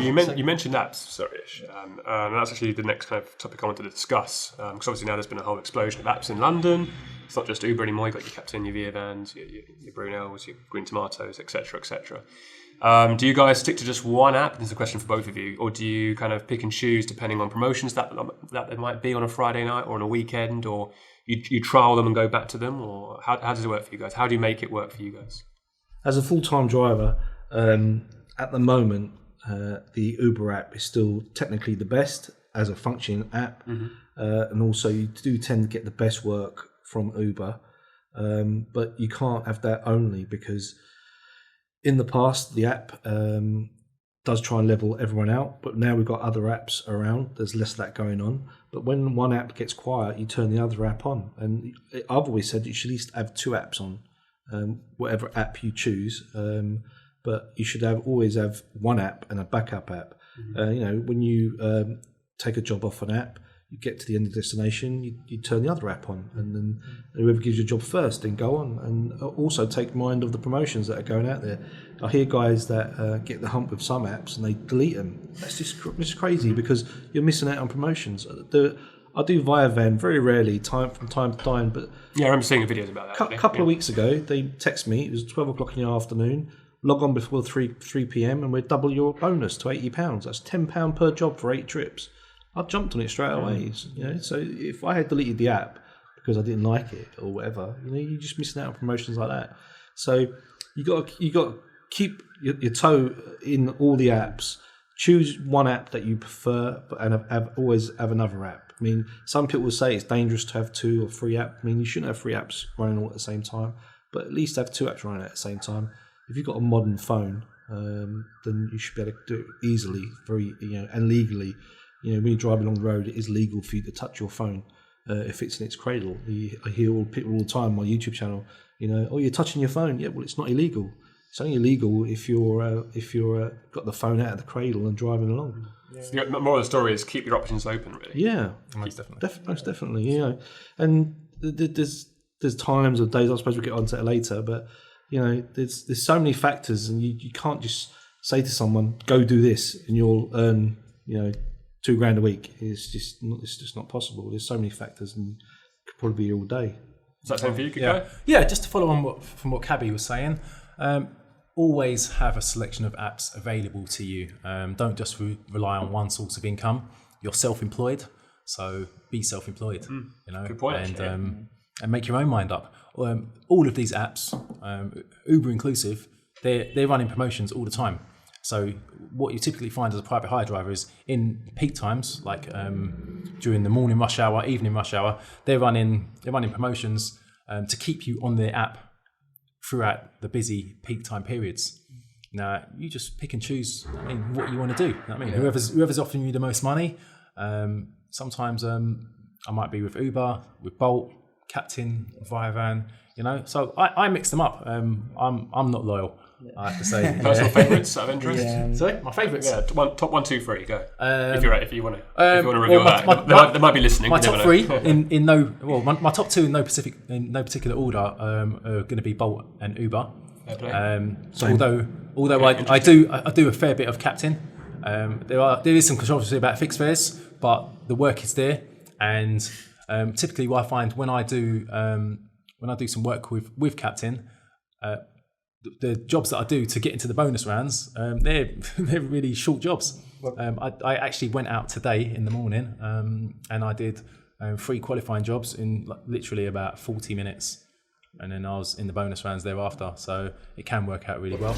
you mentioned apps, sorry-ish, and that's actually the next kind of topic I wanted to discuss, because obviously now there's been a whole explosion of apps in London. It's not just Uber anymore. You've got your Captain, your Via Vans, your Brunels, your Green Tomatoes, etc., etc. Do you guys stick to just one app? This is a question for both of you. Or do you kind of pick and choose depending on promotions that there might be on a Friday night or on a weekend, or you trial them and go back to them? Or how does it work for you guys? How do you make it work for you guys? As a full-time driver, at the moment, the Uber app is still technically the best as a functioning app. And also you do tend to get the best work from Uber. But you can't have that only, because in the past, the app does try and level everyone out, but now we've got other apps around. There's less of that going on. But when one app gets quiet, you turn the other app on. And I've always said you should at least have two apps on, whatever app you choose. But you should always have one app and a backup app. When you take a job off an app, you get to the end of the destination, you turn the other app on, and then whoever gives you a job first, then go on. And also take mind of the promotions that are going out there. I hear guys that get the hump with some apps and they delete them. That's just crazy, because you're missing out on promotions. I do Via Van very rarely, from time to time, but yeah, I remember seeing videos about that. A couple of weeks ago, they text me. It was 12 o'clock in the afternoon. Log on before 3 p.m. and we'll double your bonus to £80. That's £10 per job for 8 trips. I jumped on it straight away. So if I had deleted the app because I didn't like it or whatever, you're just missing out on promotions like that. So you got to keep your toe in all the apps. Choose one app that you prefer, and always have another app. I mean, some people will say it's dangerous to have 2 or 3 apps. I mean, you shouldn't have 3 apps running all at the same time, but at least have 2 apps running at the same time. If you've got a modern phone, then you should be able to do it easily, and legally. When you drive along the road, it is legal for you to touch your phone if it's in its cradle. I hear people all the time on my YouTube channel, oh, you're touching your phone. Yeah, well, it's not illegal. It's only illegal if you're got the phone out of the cradle and driving along. Yeah. So the moral of the story is keep your options open, really. Yeah, most definitely. Most definitely. And there's times or days. I suppose we'll get onto it later, but there's so many factors, and you can't just say to someone, go do this, and you'll earn $2,000 a week. It's just not possible. There's so many factors, and could probably be all day. Is that something for you, Guy? Yeah, just to follow on from what Cabbie was saying, always have a selection of apps available to you. Don't just rely on one source of income. You're self-employed, so be self-employed. Good point. And make your own mind up. All of these apps, Uber inclusive, they're running promotions all the time. So what you typically find as a private hire driver is in peak times, like during the morning rush hour, evening rush hour, they're running promotions to keep you on the app throughout the busy peak time periods. Now you just pick and choose. What you want to do. Whoever's offering you the most money. Sometimes I might be with Uber, with Bolt, Captain, Via Van. So I mix them up. I'm not loyal. I have to say. Personal favourites out of interest? Yeah. Sorry? My favourites? Yeah, top 1, 2, 3, go. If you want to reveal that. They might be listening. My top 3 my top 2 in no particular order are going to be Bolt and Uber. Although I do a fair bit of Captain. There is some controversy about fixed fares, but the work is there, and typically what I find when I do some work with Captain, the jobs that I do to get into the bonus rounds, they're really short jobs. I actually went out today in the morning and I did 3 qualifying jobs in literally about 40 minutes, and then I was in the bonus rounds thereafter. So it can work out really well.